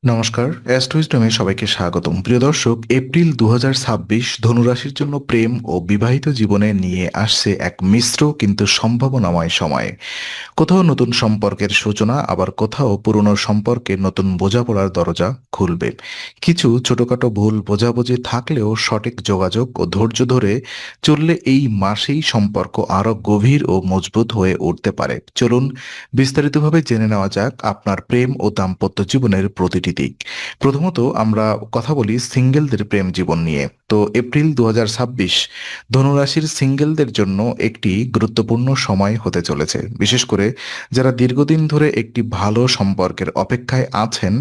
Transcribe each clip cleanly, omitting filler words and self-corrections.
নমস্কার, অ্যাস্ট্রোইস্টমে সবাইকে স্বাগতম। প্রিয় দর্শক, এপ্রিল 2026 ধনুরাশির জন্য প্রেম ও বিবাহিত জীবনে নিয়ে আসছে এক মিশ্র কিন্তু সম্ভাবনাময় সময়। কোথাও নতুন সম্পর্কের সূচনা, আবার কোথাও পুরনো সম্পর্কে নতুন বোঝাপড়ার দরজা খুলবে। কিছু ছোটখাটো ভুল বোঝাবুঝি থাকলেও সঠিক যোগাযোগ ও ধৈর্য ধরে চললে এই মাসেই সম্পর্ক আরো গভীর ও মজবুত হয়ে উঠতে পারে। চলুন বিস্তারিতভাবে জেনে নেওয়া যাক আপনার প্রেম ও দাম্পত্য জীবনের প্রতিটি দিক। প্রথমত আমরা কথা বলি সিঙ্গেলদের প্রেম জীবন নিয়ে। তো এপ্রিল 2026 ধনুরাশির সিঙ্গেলদের জন্য একটি গুরুত্বপূর্ণ সময় হতে চলেছে, বিশেষ করে যারা দীর্ঘদিন ধরে একটি ভালো সম্পর্কের অপেক্ষায় আছেন।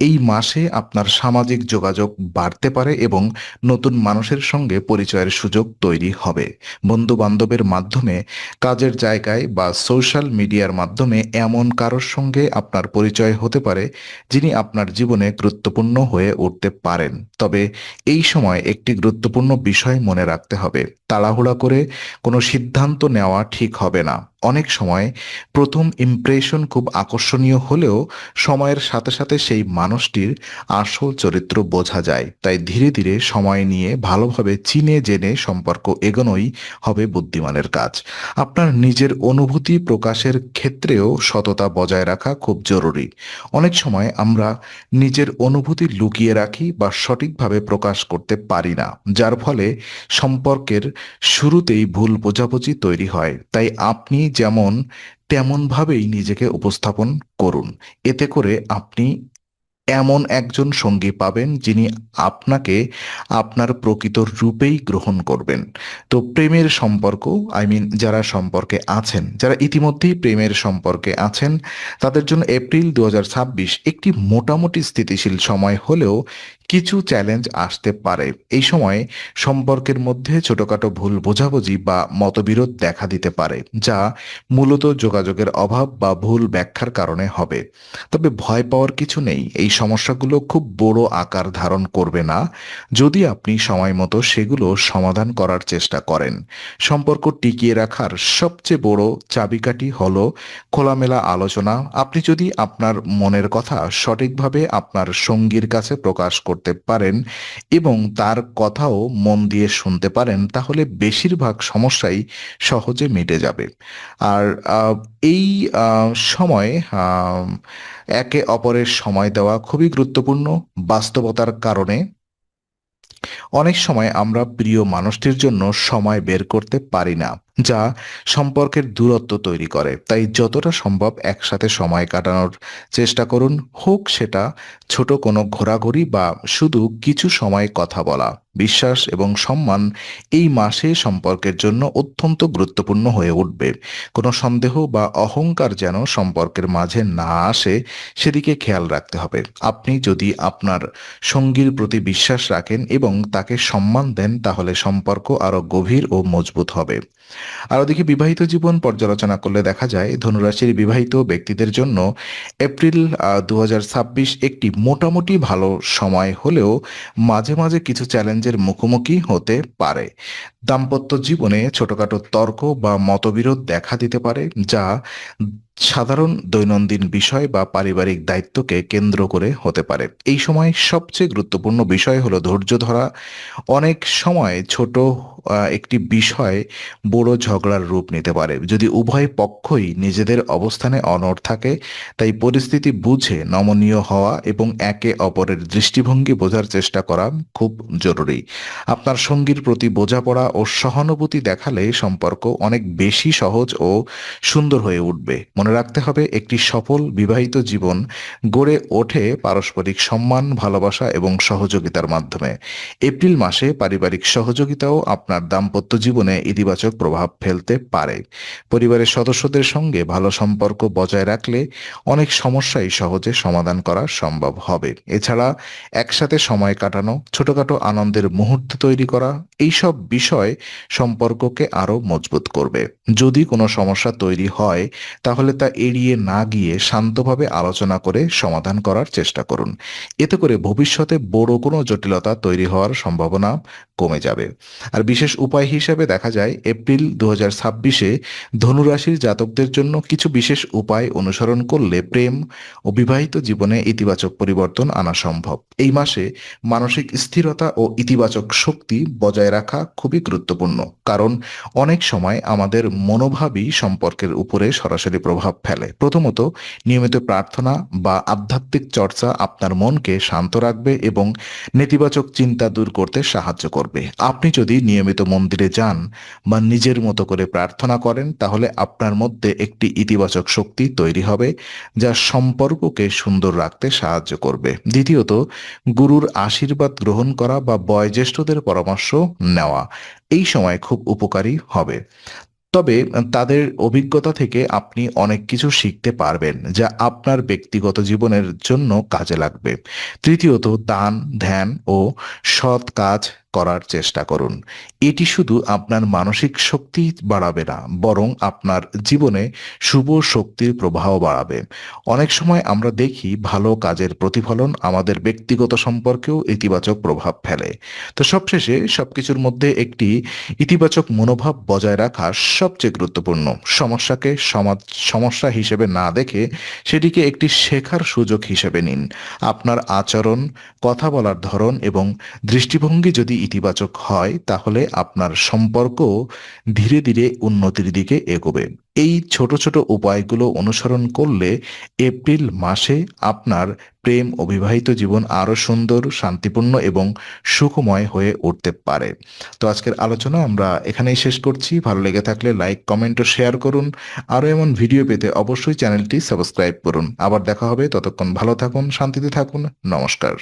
এই মাসে আপনার সামাজিক যোগাযোগ বাড়তে পারে এবং নতুন মানুষের সঙ্গে পরিচয়ের সুযোগ তৈরি হবে। বন্ধু বান্ধবের মাধ্যমে, কাজের জায়গায় বা সোশ্যাল মিডিয়ার মাধ্যমে এমন কারোর সঙ্গে আপনার পরিচয় হতে পারে যিনি আপনার জীবনে গুরুত্বপূর্ণ হয়ে উঠতে পারেন। তবে এই সময় একটি গুরুত্বপূর্ণ বিষয় মনে রাখতে হবে: তাড়াহুড়া করে কোনো সিদ্ধান্ত নেওয়া ঠিক হবে না। অনেক সময় প্রথম ইমপ্রেশন খুব আকর্ষণীয় হলেও সময়ের সাথে সাথে সেই মানুষটির আসল চরিত্র বোঝা যায়। তাই ধীরে ধীরে সময় নিয়ে ভালোভাবে চিনে জেনে সম্পর্ক এগোনোই হবে বুদ্ধিমানের কাজ। আপনার নিজের অনুভূতি প্রকাশের ক্ষেত্রেও সততা বজায় রাখা খুব জরুরি। অনেক সময় আমরা নিজের অনুভূতি লুকিয়ে রাখি বা সঠিকভাবে প্রকাশ করতে পারি না, যার ফলে সম্পর্কের শুরুতেই ভুল বোঝাবুঝি তৈরি হয়। তাই আপনি যেমন তেমনভাবেই নিজেকে উপস্থাপন করুন। এতে করে আপনি এমন একজন সঙ্গী পাবেন যিনি আপনাকে আপনার প্রকৃত রূপেই গ্রহণ করবেন। তো প্রেমের সম্পর্ক, যারা সম্পর্কে আছেন, যারা ইতিমধ্যেই প্রেমের সম্পর্কে আছেন, তাদের জন্য এপ্রিল 2026 একটি মোটামুটি স্থিতিশীল সময় হলেও কিছু চ্যালেঞ্জ আসতে পারে। এই সময় সম্পর্কের মধ্যে ছোটখাটো ভুল বোঝাবুঝি বা মতবিরোধ দেখা দিতে পারে, যা মূলত যোগাযোগের অভাব বা ভুল ব্যাখ্যার কারণে হবে। তবে ভয় পাওয়ার কিছু নেই, এই সমস্যাগুলো খুব বড় আকার ধারণ করবে না যদি আপনি সময় মতো সেগুলো সমাধান করার চেষ্টা করেন। সম্পর্ক টিকিয়ে রাখার সবচেয়ে বড় চাবিকাঠি হলো খোলামেলা আলোচনা। আপনি যদি আপনার মনের কথা সঠিকভাবে আপনার সঙ্গীর কাছে প্রকাশ করতে পারেন এবং তার কথাও মন দিয়ে শুনতে পারেন, তাহলে বেশিরভাগ সমস্যাই সহজে মিটে যাবে। আর আহ, এই সময় একে অপরের সময় দেওয়া খুবই গুরুত্বপূর্ণ। বাস্তবতার কারণে অনেক সময় আমরা প্রিয় মানুষটির জন্য সময় বের করতে পারি না, যা সম্পর্কের দূরত্ব তৈরি করে। তাই যতটা সম্ভব একসাথে সময় কাটানোর চেষ্টা করুন, হোক সেটা ছোট কোনো ঘোরাঘুরি বা শুধু কিছু সময় কথা বলা। বিশ্বাস এবং সম্মান এই মাসে সম্পর্কের জন্য অত্যন্ত গুরুত্বপূর্ণ হয়ে উঠবে। কোনো সন্দেহ বা অহংকার যেন সম্পর্কের মাঝে না আসে, সেদিকে খেয়াল রাখতে হবে। আপনি যদি আপনার সঙ্গীর প্রতি বিশ্বাস রাখেন এবং তাকে সম্মান দেন, তাহলে সম্পর্ক আরো গভীর ও মজবুত হবে। আর ওদিকে বিবাহিত জীবন পর্যালোচনা করলে দেখা যায় ধনুরাশির বিবাহিত ব্যক্তিদের জন্য এপ্রিল 2026 একটি মোটামুটি ভালো সময় হলেও মাঝে মাঝে কিছু চ্যালেঞ্জের মুখোমুখি হতে পারে। দাম্পত্য জীবনে ছোটখাটো তর্ক বা মতবিরোধ দেখা দিতে পারে, যা সাধারণ দৈনন্দিন বিষয় বা পারিবারিক দায়িত্বকে কেন্দ্র করে হতে পারে। এই সময় সবচেয়ে গুরুত্বপূর্ণ বিষয় হলো ধৈর্য ধরা। অনেক সময় ছোট একটি বিষয় বড় ঝগড়ার রূপ নিতে পারে যদি উভয় পক্ষই নিজেদের অবস্থানে অনড় থাকে। তাই পরিস্থিতি বুঝে নমনীয় হওয়া এবং একে অপরের দৃষ্টিভঙ্গি বোঝার চেষ্টা করা খুব জরুরি। আপনার সঙ্গীর প্রতি বোঝাপড়া ও সহানুভূতি দেখালে সম্পর্ক অনেক বেশি সহজ ও সুন্দর হয়ে উঠবে। মনে রাখতে হবে, একটি সফল বিবাহিত জীবন গড়ে ওঠে পারস্পরিক সম্মান, ভালোবাসা এবং সহযোগিতার মাধ্যমে। এপ্রিল মাসে পারিবারিক সহযোগিতাও আপনার দাম্পত্য জীবনে ইতিবাচক প্রভাব ফেলতে পারে। পরিবারের সদস্যদের সঙ্গে ভালো সম্পর্ক বজায় রাখলে অনেক সমস্যাই সহজে সমাধান করা সম্ভব হবে। এছাড়া একসাথে সময় কাটানো, ছোটখাটো আনন্দের মুহূর্ত তৈরি করা, এইসব বিষয় সম্পর্ককে আরো মজবুত করবে। যদি কোনো সমস্যা তৈরি হয়, তাহলে জটিলতা এড়িয়ে না গিয়ে শান্তভাবে আলোচনা করে সমাধান করার চেষ্টা করুন। এতে করে ভবিষ্যতে বড় কোনো জটিলতা তৈরি হওয়ার সম্ভাবনা কমে যাবে। আর বিশেষ উপায় হিসেবে দেখা যায় এপ্রিল 2026-এ ধনুরাশির জাতকদের জন্য কিছু বিশেষ উপায় অনুসরণ করলে প্রেম ও বিবাহিত জীবনে ইতিবাচক পরিবর্তন আনা সম্ভব। এই মাসে মানসিক স্থিরতা ও ইতিবাচক শক্তি বজায় রাখা খুবই গুরুত্বপূর্ণ, কারণ অনেক সময় আমাদের মনোভাবই সম্পর্কের উপরে সরাসরি প্রভাব ফেলে। প্রথমত, নিয়মিত প্রার্থনা বা আধ্যাত্মিক চর্চা আপনার মনকে শান্ত রাখবে এবং নেতিবাচক চিন্তা দূর করতে সাহায্য করবে। আপনি যদি নিয়মিত মন্দিরে যান বা নিজের মতো করে প্রার্থনা করেন, তাহলে আপনার মধ্যে একটি ইতিবাচক শক্তি তৈরি হবে, যা সম্পর্ককে সুন্দর রাখতে সাহায্য করবে। দ্বিতীয়ত, গুরুর আশীর্বাদ গ্রহণ করা বা বয়োজ্যেষ্ঠদের পরামর্শ নেওয়া এই সময় খুব উপকারী হবে। তবে তাদের অভিজ্ঞতা থেকে আপনি অনেক কিছু শিখতে পারবেন, যা আপনার ব্যক্তিগত জীবনের জন্য কাজে লাগবে। তৃতীয়ত, দান, ধ্যান ও সৎ কাজ করার চেষ্টা করুন। এটি শুধু আপনার মানসিক শক্তি বাড়াবে না, বরং আপনার জীবনে শুভ শক্তির প্রবাহ বাড়াবে। অনেক সময় আমরা দেখি ভালো কাজের প্রতিফলন আমাদের ব্যক্তিগত সম্পর্কেও ইতিবাচক প্রভাব ফেলে। তো সবশেষে সবকিছুর মধ্যে একটি ইতিবাচক মনোভাব বজায় রাখা সবচেয়ে গুরুত্বপূর্ণ। সমস্যাকে সমস্যা হিসেবে না দেখে সেটিকে একটি শেখার সুযোগ হিসেবে নিন। আপনার আচরণ, কথা বলার ধরন এবং দৃষ্টিভঙ্গি যদি ইতিবাচক হয়, তাহলে আপনার সম্পর্ক ধীরে ধীরে উন্নতির দিকে এগোবে। এই ছোট ছোট উপায়গুলো অনুসরণ করলে এপ্রিল মাসে আপনার প্রেম ও বিবাহিত জীবন আরো সুন্দর, শান্তিপূর্ণ এবং সুখময় হয়ে উঠতে পারে। তো আজকের আলোচনা আমরা এখানেই শেষ করছি। ভালো লেগে থাকলে লাইক, কমেন্ট ও শেয়ার করুন। আরও এমন ভিডিও পেতে অবশ্যই চ্যানেলটি সাবস্ক্রাইব করুন। আবার দেখা হবে, ততক্ষণ ভালো থাকুন, শান্তিতে থাকুন। নমস্কার।